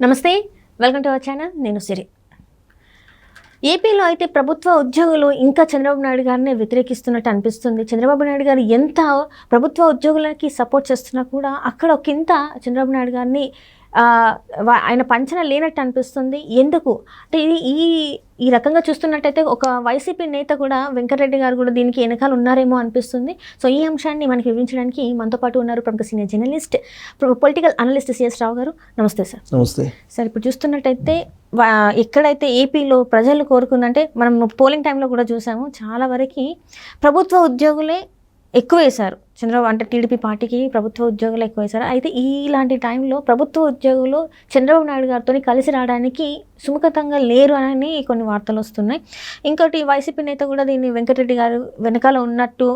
నమస్తే, welcome to our channel. నేను సిరి. ఏపీలో అయితే ప్రభుత్వ ఉద్యోగులు ఇంకా చంద్రబాబు నాయుడు గారిని వ్యతిరేకిస్తున్నట్టు అనిపిస్తుంది. చంద్రబాబు నాయుడు గారు ఎంత ప్రభుత్వ ఉద్యోగులకి సపోర్ట్ చేస్తున్నా కూడా అక్కడ ఒకంత చంద్రబాబు నాయుడు గారిని ఆయన పంచన లేనట్టు అనిపిస్తుంది. ఎందుకు అంటే ఈ రకంగా చూస్తున్నట్టయితే ఒక వైసీపీ నేత కూడా వెంకటరెడ్డి గారు కూడా దీనికి వెనకాల ఉన్నారేమో అనిపిస్తుంది. సో ఈ అంశాన్ని మనకి వివరించడానికి మనతో పాటు ఉన్నారు ప్రముఖ senior journalist, political analyst CS Rao గారు. నమస్తే సార్. నమస్తే సార్. ఇప్పుడు చూస్తున్నట్టయితే ఎక్కడైతే ఏపీలో ప్రజలు కోరుకుందంటే మనం పోలింగ్ టైంలో కూడా చూసాము, చాలా వరకు ప్రభుత్వ ఉద్యోగులే ఎక్కువ వేశారు. చంద్రబాబు అంటే టీడీపీ పార్టీకి ప్రభుత్వ ఉద్యోగులు ఎక్కువ వేశారు. అయితే ఇలాంటి టైంలో ప్రభుత్వ ఉద్యోగులు చంద్రబాబు నాయుడు గారితో కలిసి రావడానికి సుముఖతంగా లేరు అని కొన్ని వార్తలు వస్తున్నాయి. ఇంకోటి వైసీపీ నేత కూడా దీన్ని వెంకటరెడ్డి గారు వెనకాల ఉన్నట్టు,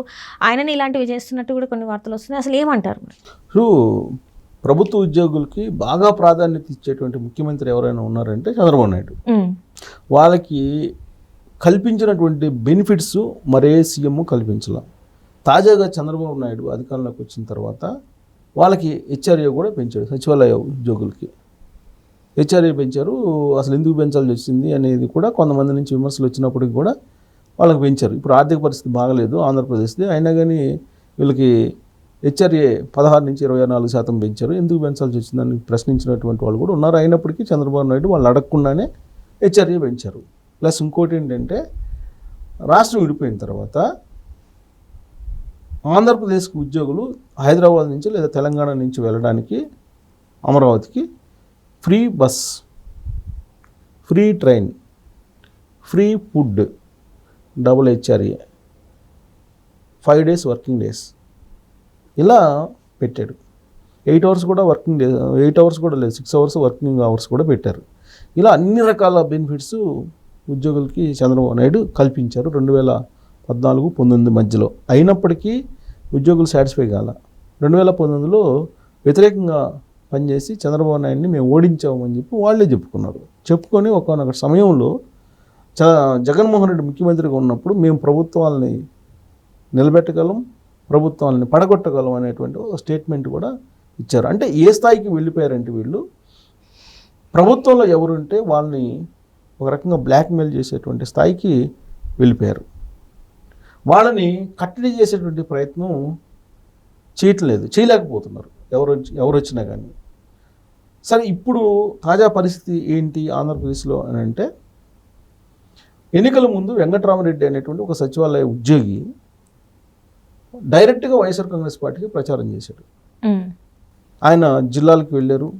ఆయనని ఇలాంటివి చేస్తున్నట్టు కూడా కొన్ని వార్తలు వస్తున్నాయి. అసలు ఏమంటారు? ప్రభుత్వ ఉద్యోగులకి బాగా ప్రాధాన్యత ఇచ్చేటువంటి ముఖ్యమంత్రి ఎవరైనా ఉన్నారంటే చంద్రబాబు నాయుడు. వాళ్ళకి కల్పించినటువంటి బెనిఫిట్స్ మరే సీఎం కల్పించాల. తాజాగా చంద్రబాబు నాయుడు అధికారంలోకి వచ్చిన తర్వాత వాళ్ళకి హెచ్ఆర్ఏ కూడా పెంచాడు. సచివాలయ ఉద్యోగులకి హెచ్ఆర్ఏ పెంచారు. అసలు ఎందుకు పెంచాల్సి వచ్చింది అనేది కూడా కొంతమంది నుంచి విమర్శలు వచ్చినప్పటికి కూడా వాళ్ళకి పెంచారు. ఇప్పుడు ఆర్థిక పరిస్థితి బాగలేదు ఆంధ్రప్రదేశ్ది, అయినా కానీ వీళ్ళకి హెచ్ఆర్ఏ 16 నుంచి 24% పెంచారు. ఎందుకు పెంచాల్సి వచ్చిందని ప్రశ్నించినటువంటి వాళ్ళు కూడా ఉన్నారు. అయినప్పటికీ చంద్రబాబు నాయుడు వాళ్ళు అడగకుండానే హెచ్ఆర్ఏ పెంచారు. ప్లస్ ఇంకోటి ఏంటంటే, రాష్ట్రం విడిపోయిన తర్వాత ఆంధ్రప్రదేశ్కి ఉద్యోగులు హైదరాబాద్ నుంచి లేదా తెలంగాణ నుంచి వెళ్ళడానికి అమరావతికి free bus, free train, free food, double HRA, 5 days working days ఇలా పెట్టాడు. 8 hours కూడా వర్కింగ్ డే, 8 hours కూడా లేదు, 6 hours వర్కింగ్ అవర్స్ కూడా పెట్టారు. ఇలా అన్ని రకాల బెనిఫిట్స్ ఉద్యోగులకి చంద్రబాబు నాయుడు కల్పించారు 2014-19 మధ్యలో. అయినప్పటికీ ఉద్యోగులు సాటిస్ఫై కాల. 2019లో వ్యతిరేకంగా పనిచేసి చంద్రబాబు నాయుడిని మేము ఓడించామని చెప్పి వాళ్ళే చెప్పుకొని ఒకనొక సమయంలో జగన్మోహన్ రెడ్డి ముఖ్యమంత్రిగా ఉన్నప్పుడు మేము ప్రభుత్వాలని నిలబెట్టగలం, ప్రభుత్వాలని పడగొట్టగలం అనేటువంటి ఒక స్టేట్మెంట్ కూడా ఇచ్చారు. అంటే ఏ స్థాయికి వెళ్ళిపోయారంటే వీళ్ళు ప్రభుత్వంలో ఎవరుంటే వాళ్ళని ఒక రకంగా బ్లాక్మెయిల్ చేసేటువంటి స్థాయికి వెళ్ళిపోయారు. వాళ్ళని కట్టడి చేసేటువంటి ప్రయత్నం చేయలేకపోతున్నారు ఎవరు వచ్చినా కానీ. సరే, ఇప్పుడు తాజా పరిస్థితి ఏంటి ఆంధ్రప్రదేశ్లో అని అంటే, ఎన్నికల ముందు వెంకటరామరెడ్డి అనేటువంటి ఒక సచివాలయ ఉద్యోగి డైరెక్ట్గా వైఎస్ఆర్ కాంగ్రెస్ పార్టీకి ప్రచారం చేశాడు. ఆయన జిల్లాలకు వెళ్ళారు.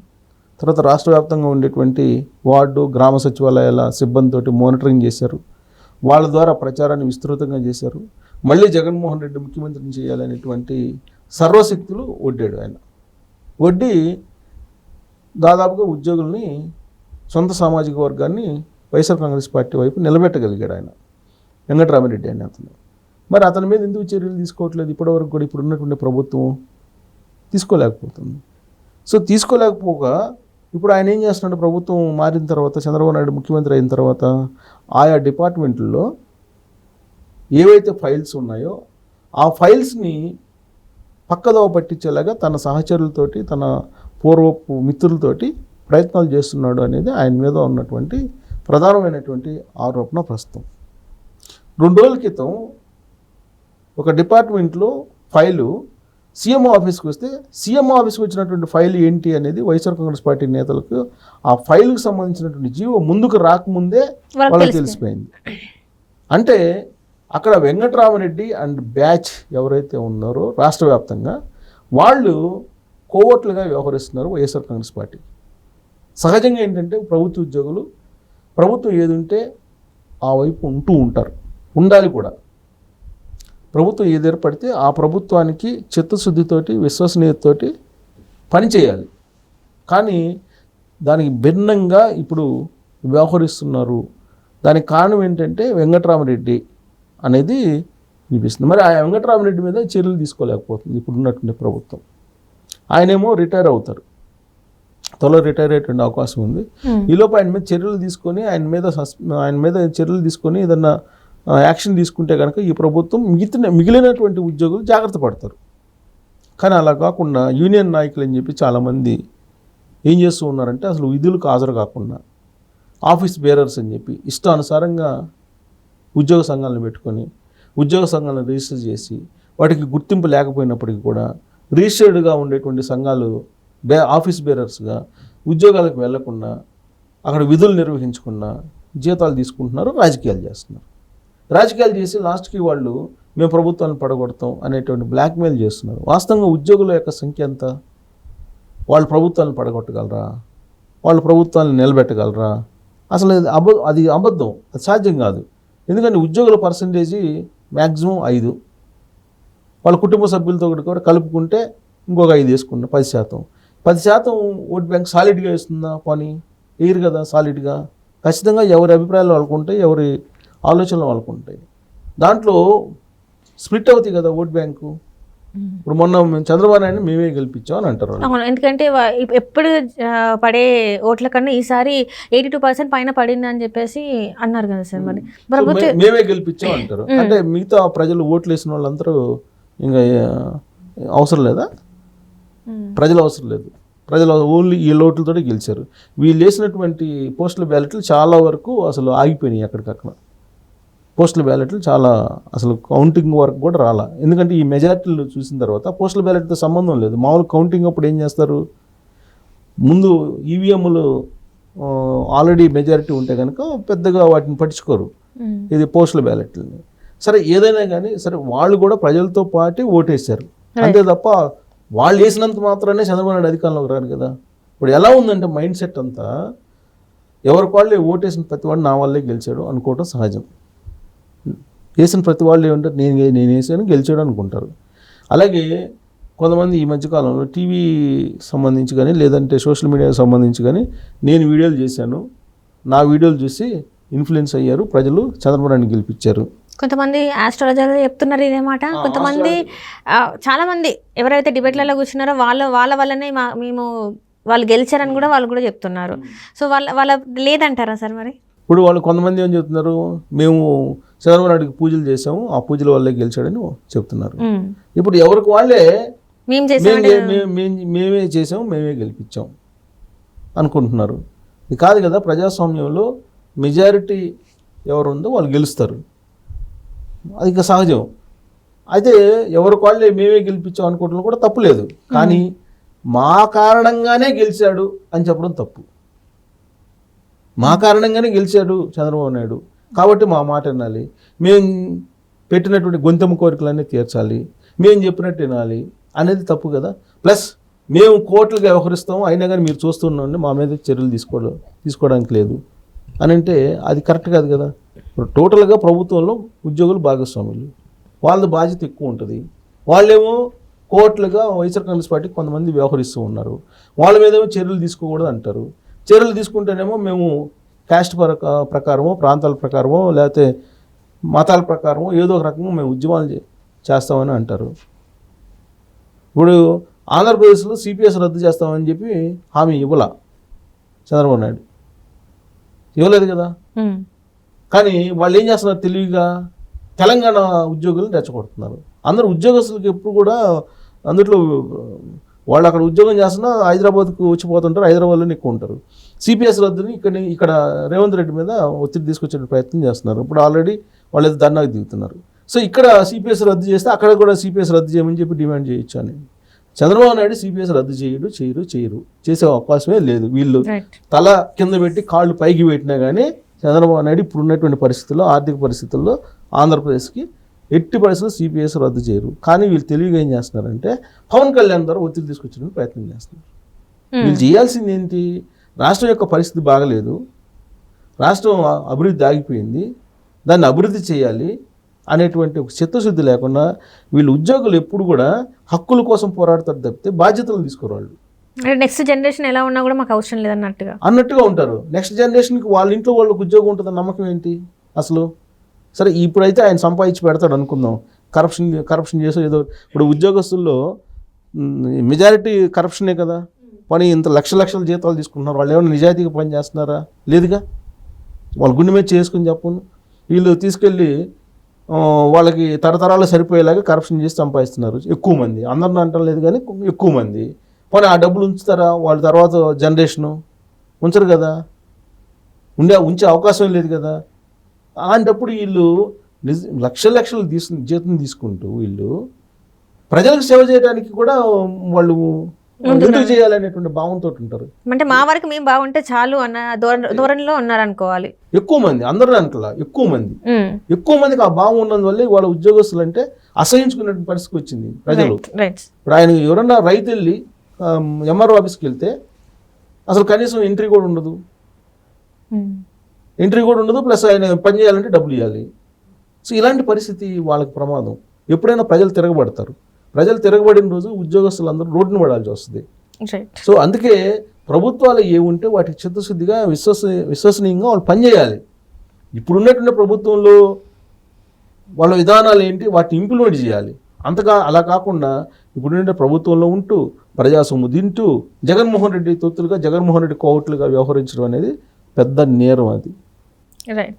తర్వాత రాష్ట్ర వ్యాప్తంగా ఉండేటువంటి వార్డు, గ్రామ సచివాలయాల సిబ్బందితోటి మానిటరింగ్ చేశారు. వాళ్ళ ద్వారా ప్రచారాన్ని విస్తృతంగా చేశారు. మళ్ళీ జగన్మోహన్ రెడ్డి ముఖ్యమంత్రిని చేయాలనేటువంటి సర్వశక్తులు ఒడ్డాడు ఆయన. వడ్డీ దాదాపుగా ఉద్యోగుల్ని, సొంత సామాజిక వర్గాన్ని వైఎస్ఆర్ కాంగ్రెస్ పార్టీ వైపు నిలబెట్టగలిగాడు ఆయన, వెంకటరామరెడ్డి అని అతను. మరి అతని మీద ఎందుకు చర్యలు తీసుకోవట్లేదు ఇప్పటివరకు కూడా? ఇప్పుడు ఉన్నటువంటి ప్రభుత్వం తీసుకోలేకపోతుంది. సో తీసుకోలేకపోగా ఇప్పుడు ఆయన ఏం చేస్తున్నాడు? ప్రభుత్వం మారిన తర్వాత, చంద్రబాబు నాయుడు ముఖ్యమంత్రి అయిన తర్వాత ఆయా డిపార్ట్మెంట్లలో ఏవైతే ఫైల్స్ ఉన్నాయో ఆ ఫైల్స్ని పక్కదోవ పట్టించేలాగా తన సహచరులతోటి, తన పూర్వపు మిత్రులతోటి ప్రయత్నాలు చేస్తున్నాడు అనేది ఆయన మీద ఉన్నటువంటి ప్రధానమైనటువంటి ఆరోపణ ప్రస్తుతం. 2 రోజుల క్రితం ఒక డిపార్ట్మెంట్లో ఫైలు సీఎంఓ ఆఫీస్కి వస్తే, సీఎంఓ ఆఫీస్కి వచ్చినటువంటి ఫైల్ ఏంటి అనేది వైఎస్ఆర్ కాంగ్రెస్ పార్టీ నేతలకు ఆ ఫైల్కి సంబంధించినటువంటి జీవో ముందుకు రాకముందే వాళ్ళకి తెలిసిపోయింది. అంటే అక్కడ వెంకటరామరెడ్డి అండ్ బ్యాచ్ ఎవరైతే ఉన్నారో రాష్ట్ర వ్యాప్తంగా వాళ్ళు కోవర్ట్లుగా వ్యవహరిస్తున్నారు వైఎస్ఆర్ కాంగ్రెస్ పార్టీ. సహజంగా ఏంటంటే, ప్రభుత్వ ఉద్యోగులు ప్రభుత్వం ఏదుంటే ఆ వైపు ఉంటారు, ఉండాలి కూడా. ప్రభుత్వం ఏది ఏర్పడితే ఆ ప్రభుత్వానికి చిత్తశుద్ధితోటి, విశ్వసనీయతతోటి పనిచేయాలి. కానీ దానికి భిన్నంగా ఇప్పుడు వ్యవహరిస్తున్నారు. దానికి కారణం ఏంటంటే వెంకటరామరెడ్డి అనేది వినిపిస్తుంది. మరి ఆ వెంకటరామరెడ్డి మీద చర్యలు తీసుకోలేకపోతుంది ఇప్పుడు ఉన్నటువంటి ప్రభుత్వం. ఆయనేమో రిటైర్ అవుతారు, త్వరలో రిటైర్ అయ్యేటువంటి అవకాశం ఉంది. ఈలోపు ఆయన మీద చర్యలు తీసుకొని, ఆయన మీద చర్యలు తీసుకొని ఏదన్నా యాక్షన్ తీసుకుంటే కనుక ఈ ప్రభుత్వం మిగిలినటువంటి ఉద్యోగులు జాగ్రత్త పడతారు. కానీ అలా కాకుండా యూనియన్ నాయకులు అని చెప్పి చాలామంది ఏం చేస్తూ ఉన్నారంటే అసలు విధులకు హాజరు కాకుండా ఆఫీస్ బేరర్స్ అని చెప్పి ఇష్టానుసారంగా ఉద్యోగ సంఘాలను పెట్టుకొని ఉద్యోగ సంఘాలను రిజిస్టర్ చేసి వాటికి గుర్తింపు లేకపోయినప్పటికీ కూడా రిజిస్టర్డ్గా ఉండేటువంటి సంఘాలు ఆఫీస్ బేరర్స్గా ఉద్యోగాలకు వెళ్లకుండా అక్కడ విధులు నిర్వహించకుండా జీతాలు తీసుకుంటున్నారు, రాజకీయాలు చేస్తున్నారు. రాజకీయాలు చేసి లాస్ట్కి వాళ్ళు మేము ప్రభుత్వాన్ని పడగొడతాం అనేటువంటి బ్లాక్మెయిల్ చేస్తున్నారు. వాస్తవంగా ఉద్యోగుల యొక్క సంఖ్య ఎంత? వాళ్ళు ప్రభుత్వాన్ని పడగొట్టగలరా? వాళ్ళు ప్రభుత్వాన్ని నిలబెట్టగలరా? అసలు అది అబద్ధం, అది సాధ్యం కాదు. ఎందుకంటే ఉద్యోగుల పర్సంటేజీ మ్యాక్సిమం 5, వాళ్ళ కుటుంబ సభ్యులతో కూడా కలుపుకుంటే ఇంకొక 5 వేసుకున్నా 10%. 10% ఓట్ బ్యాంక్ సాలిడ్గా వేస్తుందా? పని వేయరు కదా సాలిడ్గా. ఖచ్చితంగా ఎవరి అభిప్రాయాలు వాళ్ళకు ఉంటాయి, ఎవరి ఆలోచనలు వాళ్ళకు ఉంటాయి. దాంట్లో స్ప్లిట్ అవుతాయి కదా ఓట్ బ్యాంకు. ఇప్పుడు మొన్న మేము చంద్రబాబు నాయుడు మేమే గెలిపించాం అని అంటారు. అవును, ఎందుకంటే ఎప్పుడు పడే ఓట్ల కన్నా ఈసారి 82% పైన పడింది అని చెప్పేసి అన్నారు కదా సార్. మరి ప్రభుత్వం మేమే గెలిపించాం అంటారు. అంటే మిగతా ప్రజలు ఓట్లు వేసిన వాళ్ళందరూ ఇంకా అవసరం లేదా? ప్రజలు అవసరం లేదు. ప్రజలు ఓన్లీ ఈ ఓట్లతో గెలిచారు. వీళ్ళు వేసినటువంటి పోస్టల్ బ్యాలెట్లు చాలా వరకు అసలు ఆగిపోయినాయి ఎక్కడికక్కడ. పోస్టల్ బ్యాలెట్లు చాలా అసలు కౌంటింగ్ వరకు కూడా రాలా. ఎందుకంటే ఈ మెజారిటీలు చూసిన తర్వాత పోస్టల్ బ్యాలెట్తో సంబంధం లేదు. మామూలు కౌంటింగ్ అప్పుడు ఏం చేస్తారు, ముందు ఈవీఎంలు ఆల్రెడీ మెజారిటీ ఉంటే కనుక పెద్దగా వాటిని పట్టించుకోరు, ఇది పోస్టల్ బ్యాలెట్లని. సరే ఏదైనా కానీ సరే వాళ్ళు కూడా ప్రజలతో పాటు ఓటేశారు అంతే తప్ప వాళ్ళు వేసినంత మాత్రానే చంద్రబాబు నాయుడు అధికారంలోకి రారు కదా. ఇప్పుడు ఎలా ఉందంటే మైండ్ సెట్ అంతా ఎవరికి వాళ్ళే ఓటేసిన ప్రతి వాడు నా వాళ్ళే గెలిచాడు అనుకోవటం సహజం. వేసిన ప్రతి వాళ్ళు ఏమంటారు, నేను వేసాను గెలిచాడు అనుకుంటారు. అలాగే కొంతమంది ఈ మధ్యకాలంలో టీవీ సంబంధించి కానీ లేదంటే సోషల్ మీడియాకి సంబంధించి కానీ నేను వీడియోలు చేశాను, నా వీడియోలు చూసి ఇన్ఫ్లుయెన్స్ అయ్యారు ప్రజలు, చంద్రబాబు నాయుడు గెలిపించారు. కొంతమంది ఆస్ట్రాలజర్లు చెప్తున్నారు ఇదే మాట. కొంతమంది చాలామంది ఎవరైతే డిబేట్లలో కూర్చున్నారో వాళ్ళ వల్లనే మేము వాళ్ళు గెలిచారని కూడా వాళ్ళు కూడా చెప్తున్నారు. సో వాళ్ళ లేదంటారా సార్? మరి ఇప్పుడు వాళ్ళు కొంతమంది ఏం చెప్తున్నారు, మేము చంద్రబాబు నాయుడుకి పూజలు చేసాము, ఆ పూజల వల్లే గెలిచాడని చెప్తున్నారు. ఇప్పుడు ఎవరికి వాళ్ళే మేమే చేసాము మేమే గెలిపించాం అనుకుంటున్నారు. ఇది కాదు కదా. ప్రజాస్వామ్యంలో మెజారిటీ ఎవరు ఉందో వాళ్ళు గెలుస్తారు, అది ఇంకా సహజం. అయితే ఎవరికి వాళ్ళే మేమే గెలిపించాం అనుకోవడం కూడా తప్పు లేదు. కానీ మా కారణంగానే గెలిచాడు అని చెప్పడం తప్పు. మా కారణంగానే గెలిచాడు చంద్రబాబు నాయుడు కాబట్టి మా మాట వినాలి, మేము పెట్టినటువంటి గొంతెమ్మ కోరికలన్నీ తీర్చాలి, మేము చెప్పినట్టు వినాలి అనేది తప్పు కదా. ప్లస్ మేము కోర్టులుగా వ్యవహరిస్తాము, అయినా కానీ మీరు చూస్తున్నాండి మా మీద చర్యలు తీసుకోవడానికి లేదు అని అంటే అది కరెక్ట్ కాదు కదా. ఇప్పుడు టోటల్గా ప్రభుత్వంలో ఉద్యోగులు భాగస్వాములు, వాళ్ళ బాధ్యత ఎక్కువ ఉంటుంది. వాళ్ళేమో కోర్టులుగా వైఎస్ఆర్ కాంగ్రెస్ పార్టీకి కొంతమంది వ్యవహరిస్తూ ఉన్నారు, వాళ్ళ మీదేమో చర్యలు తీసుకోకూడదు అంటారు. చర్యలు తీసుకుంటేనేమో మేము క్యాస్ట్ ప్రకారమో ప్రాంతాల ప్రకారమో లేకపోతే మతాల ప్రకారమో ఏదో ఒక రకంగా మేము ఉద్యమాలు చేస్తామని అంటారు. ఇప్పుడు ఆంధ్రప్రదేశ్లో సిపిఎస్ రద్దు చేస్తామని చెప్పి హామీ ఇవ్వలా చంద్రబాబు నాయుడు, ఇవ్వలేదు కదా. కానీ వాళ్ళు ఏం చేస్తున్నారు, తెలివిగా తెలంగాణ ఉద్యోగులను రెచ్చగొడుతున్నారు. అందరూ ఉద్యోగస్తులకు ఎప్పుడు కూడా అందులో వాళ్ళు అక్కడ ఉద్యోగం చేస్తున్నా హైదరాబాద్కు వచ్చిపోతుంటారు, హైదరాబాద్లోనే ఎక్కువ ఉంటారు. సిపిఎస్ రద్దుని ఇక్కడ రేవంత్ రెడ్డి మీద ఒత్తిడి తీసుకొచ్చే ప్రయత్నం చేస్తున్నారు. ఇప్పుడు ఆల్రెడీ వాళ్ళు ధర్నాకు దిగుతున్నారు. సో ఇక్కడ సిపిఎస్ రద్దు చేస్తే అక్కడ కూడా సిపిఎస్ రద్దు చేయమని చెప్పి డిమాండ్ చేయొచ్చు అని. చంద్రబాబు నాయుడు సిపిఎస్ రద్దు చేయరు చేసే అవకాశమే లేదు. వీళ్ళు తల కింద పెట్టి కాళ్ళు పైకి పెట్టినా కానీ చంద్రబాబు నాయుడు ఇప్పుడు ఉన్నటువంటి పరిస్థితుల్లో ఆర్థిక పరిస్థితుల్లో ఆంధ్రప్రదేశ్కి ఎట్టి పరిస్థితుల్లో సిపిఎస్ రద్దు చేయరు. కానీ వీళ్ళు తెలివిగా ఏం చేస్తున్నారంటే పవన్ కళ్యాణ్ ద్వారా ఒత్తిడి తీసుకొచ్చడానికి ప్రయత్నం చేస్తున్నారు. వీళ్ళు చేయాల్సింది ఏంటి, రాష్ట్రం యొక్క పరిస్థితి బాగలేదు, రాష్ట్రం అభివృద్ధి ఆగిపోయింది, దాన్ని అభివృద్ధి చేయాలి అనేటువంటి ఒక చిత్తశుద్ధి లేకుండా వీళ్ళు ఉద్యోగులు ఎప్పుడు కూడా హక్కుల కోసం పోరాడతారు తప్పితే బాధ్యతలు తీసుకోరు. వాళ్ళు నెక్స్ట్ జనరేషన్ ఎలా ఉన్నా కూడా మాకు అవసరం లేదన్నట్టుగా ఉంటారు. నెక్స్ట్ జనరేషన్కి వాళ్ళ ఇంట్లో వాళ్ళకి ఉద్యోగం ఉంటుందని నమ్మకం ఏంటి అసలు? సరే ఇప్పుడైతే ఆయన సంపాదించి పెడతాడు అనుకుందాం, కరప్షన్ చేసో ఏదో. ఇప్పుడు ఉద్యోగస్తుల్లో మెజారిటీ కరప్షనే కదా. పని ఇంత లక్షల జీతాలు తీసుకుంటున్నారు, వాళ్ళు ఏమైనా నిజాయితీగా పని చేస్తున్నారా? లేదుగా. వాళ్ళు గుండె మీద చేసుకుని చెప్పను, వీళ్ళు తీసుకెళ్ళి వాళ్ళకి తరతరాలు సరిపోయేలాగా కరప్షన్ చేసి సంపాదిస్తున్నారు ఎక్కువ మంది. అందరిని అంటం లేదు కానీ ఎక్కువ మంది. పోనీ ఆ డబ్బులు ఉంచుతారా వాళ్ళ తర్వాత జనరేషను? ఉంచరు కదా, ఉంచే అవకాశం లేదు కదా. అలాంటప్పుడు వీళ్ళు లక్షలు జీతం తీసుకుంటూ వీళ్ళు ప్రజలకు సేవ చేయడానికి కూడా వాళ్ళు ఎందుకు చేయాలనేటువంటి భావంతో ఉంటారు. అంటే మా వరకు మేము బాగుంటే చాలు అన్న ధోరణిలో ఉన్నారనుకోవాలి ఎక్కువ మంది, అందరూ అంటలా ఎక్కువ మందికి ఆ భావం ఉన్నందువల్ల వాళ్ళ ఉద్యోగస్తులు అంటే అసహించుకునే పరిస్థితి వచ్చింది ప్రజలు. ఇప్పుడు ఆయన ఎవరన్నా రైతు వెళ్ళి ఎంఆర్ఓ ఆఫీస్కి వెళ్తే అసలు కనీసం ఎంట్రీ కూడా ఉండదు, ప్లస్ ఆయన పని చేయాలంటే డబ్బులు ఇవ్వాలి. సో ఇలాంటి పరిస్థితి వాళ్ళకి ప్రమాదం. ఎప్పుడైనా ప్రజలు తిరగబడతారు, ప్రజలు తిరగబడిన రోజు ఉద్యోగస్తులు అందరూ రోడ్డును పడాల్సి వస్తుంది. సో అందుకే ప్రభుత్వాలు ఏముంటే వాటికి చిత్తశుద్ధిగా విశ్వసనీయంగా వాళ్ళు పనిచేయాలి. ఇప్పుడున్నటువంటి ప్రభుత్వంలో వాళ్ళ విధానాలు ఏంటి, వాటిని ఇంప్లిమెంట్ చేయాలి. అలా కాకుండా ఇప్పుడున్న ప్రభుత్వంలో ఉంటూ ప్రజాసొమ్ము తింటూ జగన్మోహన్ రెడ్డి తొత్తులుగా, జగన్మోహన్ రెడ్డి కోవట్లుగా వ్యవహరించడం అనేది పెద్ద నేరం. అది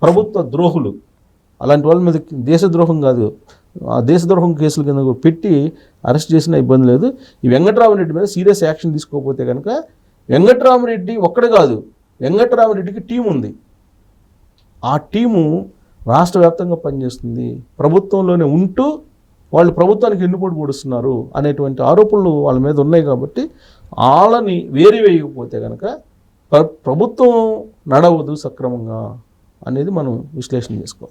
ప్రభుత్వ ద్రోహులు. అలాంటి వాళ్ళ మీద దేశద్రోహం కాదు, ఆ దేశద్రోహం కేసుల కింద పెట్టి అరెస్ట్ చేసిన ఇబ్బంది లేదు. ఈ వెంకటరామరెడ్డి మీద సీరియస్ యాక్షన్ తీసుకోకపోతే కనుక వెంకటరామరెడ్డి ఒక్కడే కాదు, వెంకటరామరెడ్డికి టీం ఉంది. ఆ టీము రాష్ట్ర వ్యాప్తంగా పనిచేస్తుంది. ప్రభుత్వంలోనే ఉంటూ వాళ్ళు ప్రభుత్వానికి ఎన్నుపోటు పొడుస్తున్నారు అనేటువంటి ఆరోపణలు వాళ్ళ మీద ఉన్నాయి. కాబట్టి వాళ్ళని వేయకపోతే కనుక ప్రభుత్వం నడవదు సక్రమంగా అనేది మనం విశ్లేషణ చేసుకోవాలి.